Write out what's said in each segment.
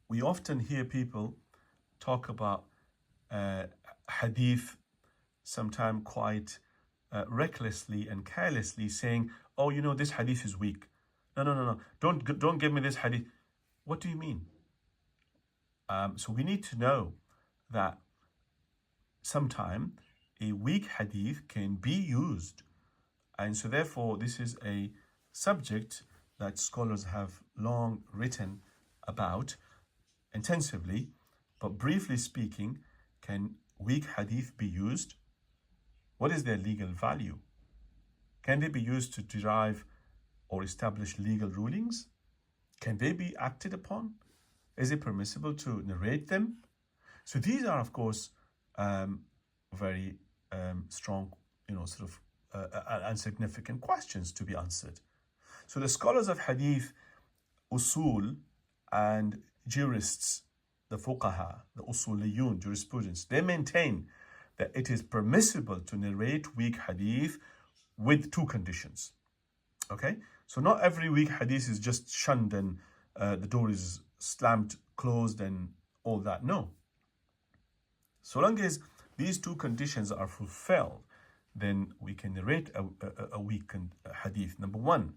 we often hear people talk about hadith, sometimes quite recklessly and carelessly, saying, "Oh, you know, this hadith is weak. No, no, no, no. Don't give me this hadith." What do you mean? So we need to know that sometime a weak hadith can be used, and so therefore this is a subject that scholars have long written about intensively. But briefly speaking, can weak hadith be used? What is their legal value? Can they be used to derive or establish legal rulings? Can they be acted upon? Is it permissible to narrate them? So these are, of course, very strong, and significant questions to be answered. So the scholars of hadith, usul, and jurists, the fuqaha, the usuliyun, jurisprudence, they maintain that it is permissible to narrate weak hadith with two conditions. Okay, so not every weak hadith is just shunned and the door is slammed, closed, and all that. No. So long as these two conditions are fulfilled, then we can narrate a weak hadith. Number one,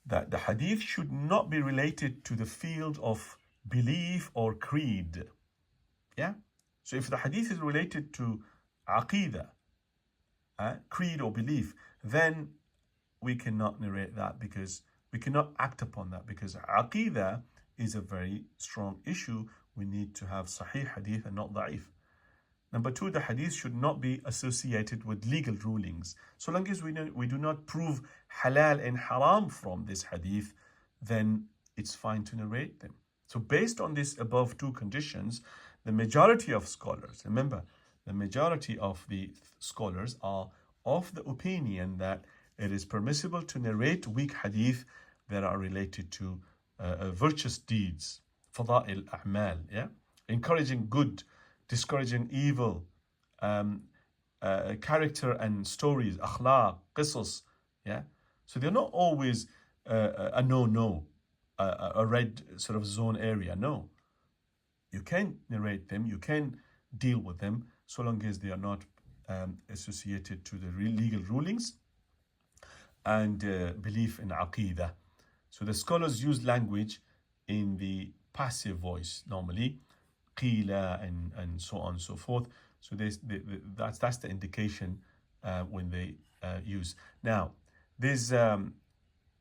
that the hadith should not be related to the field of belief or creed. Yeah? So if the hadith is related to aqidah, creed or belief, then we cannot narrate that, because we cannot act upon that, because aqidah is a very strong issue. We need to have sahih hadith and not da'if. Number two, the hadith should not be associated with legal rulings. So long as we do not prove halal and haram from this hadith, then it's fine to narrate them. So based on these above two conditions, the majority of scholars, remember, the majority of the scholars are of the opinion that it is permissible to narrate weak hadith that are related to virtuous deeds, fada'il a'mal, yeah? Encouraging good, discouraging evil, character and stories, akhlaq, qisas, yeah? So they're not always a no-no, a red sort of zone area. No. You can narrate them, you can deal with them, so long as they are not associated to the legal rulings and belief in aqidah. So the scholars use language in the passive voice normally, qila and so on and so forth. So that's the indication when they use. Now, there's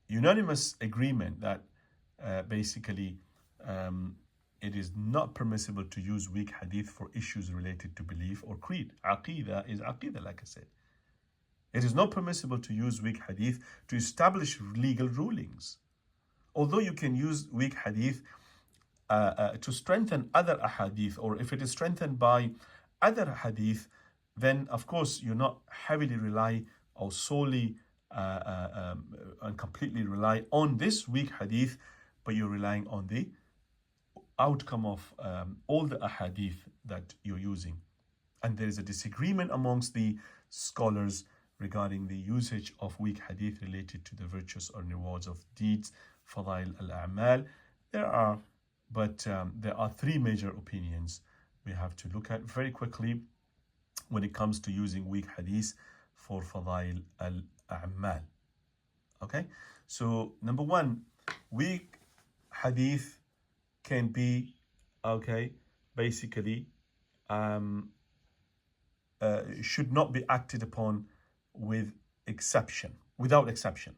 unanimous agreement that basically it is not permissible to use weak hadith for issues related to belief or creed. Aqidah is aqidah, like I said. It is not permissible to use weak hadith to establish legal rulings. Although you can use weak hadith to strengthen other ahadith, or if it is strengthened by other hadith, then of course you're not heavily rely or solely and completely rely on this weak hadith, but you're relying on the outcome of all the ahadith that you're using. And there is a disagreement amongst the scholars regarding the usage of weak hadith related to the virtues or rewards of deeds, fadail al-a'mal. There are three major opinions we have to look at very quickly when it comes to using weak hadith for fadail al-a'mal. Okay, so number one, weak hadith can be, basically should not be acted upon without exception,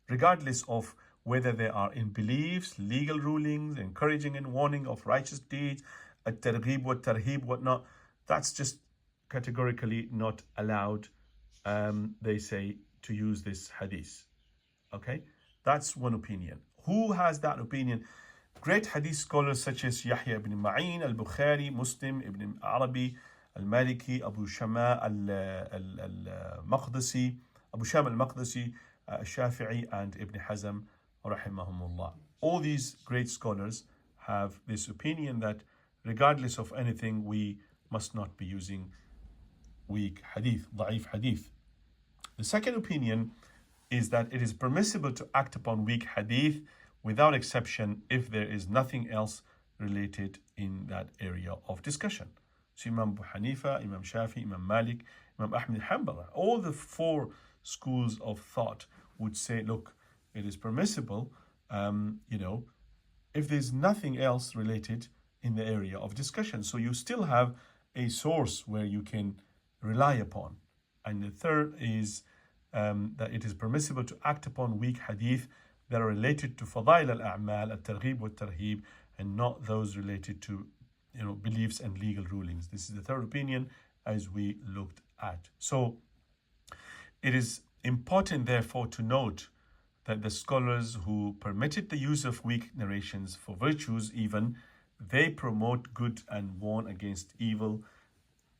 regardless of whether they are in beliefs, legal rulings, encouraging and warning of righteous deeds, at-targhib wa tarhib, whatnot. That's just categorically not allowed, they say, to use this hadith. Okay, that's one opinion. Who has that opinion? Great hadith scholars such as Yahya ibn Ma'in, al-Bukhari, Muslim, Ibn Arabi, al-Maliki, Abu Shama al-Maqdisi, al-Shafi'i, and Ibn Hazm, rahimahumullah. All these great scholars have this opinion that regardless of anything, we must not be using weak hadith, da'if hadith. The second opinion is that it is permissible to act upon weak hadith without exception if there is nothing else related in that area of discussion. So Imam Abu Hanifa, Imam Shafi, Imam Malik, Imam Ahmed Hanbal, all the four schools of thought would say, look, it is permissible, if there's nothing else related in the area of discussion. So you still have a source where you can rely upon. And the third is that it is permissible to act upon weak hadith that are related to fadail al-a'mal, al-targhib wa-tarhib, and not those related to beliefs and legal rulings. This is the third opinion as we looked at. So it is important, therefore, to note that the scholars who permitted the use of weak narrations for virtues, even, they promote good and warn against evil.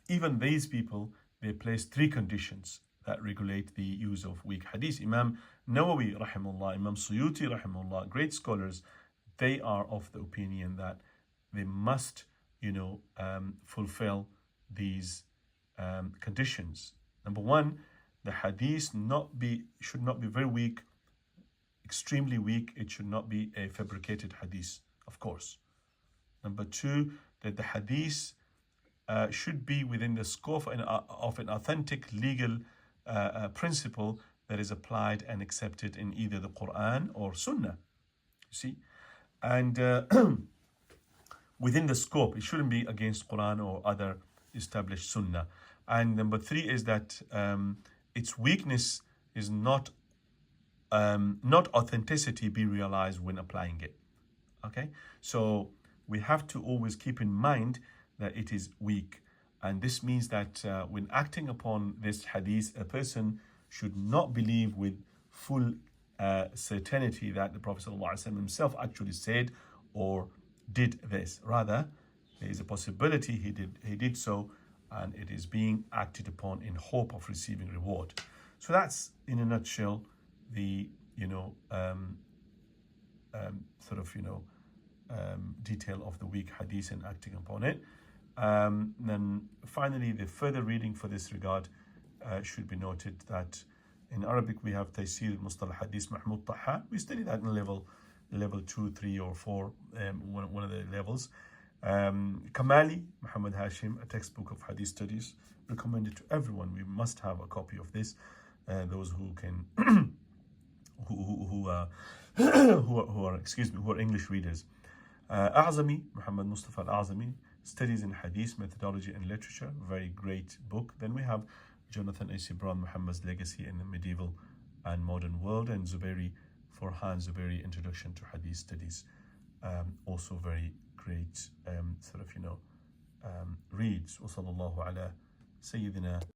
Even these people, they place three conditions that regulate the use of weak hadith. Imam Nawawi, rahimahullah, Imam Suyuti, rahimahullah, great scholars, they are of the opinion that they must, fulfill these conditions. Number one, the hadith should not be very weak, extremely weak. It should not be a fabricated hadith, of course. Number two, that the hadith should be within the scope of an authentic legal principle that is applied and accepted in either the Quran or Sunnah. You see? And within the scope, it shouldn't be against Quran or other established Sunnah. And number three is that its weakness is not authenticity be realized when applying it. Okay? So we have to always keep in mind that it is weak. And this means that when acting upon this hadith, a person should not believe with full certainty that the Prophet ﷺ himself actually said or did this. Rather, there is a possibility he did so, and it is being acted upon in hope of receiving reward. So that's, in a nutshell, the detail of the weak hadith and acting upon it. Then finally, the further reading for this regard should be noted that in Arabic we have Taysir al-Mustalah Hadith Mahmud Taha. We study that in level 2, 3 or 4, one of the levels. Kamali Muhammad Hashim, a textbook of hadith studies, recommended to everyone. We must have a copy of this. Those who can who are English readers. A'zami, Muhammad Mustafa al-A'zami, Studies in Hadith, Methodology and Literature, very great book. Then we have Jonathan A. Brown, Muhammad's Legacy in the Medieval and Modern World, and Zubairi, Forhan Zubairi, Introduction to Hadith Studies, also very great reads. Wa sallallahu ala Sayyidina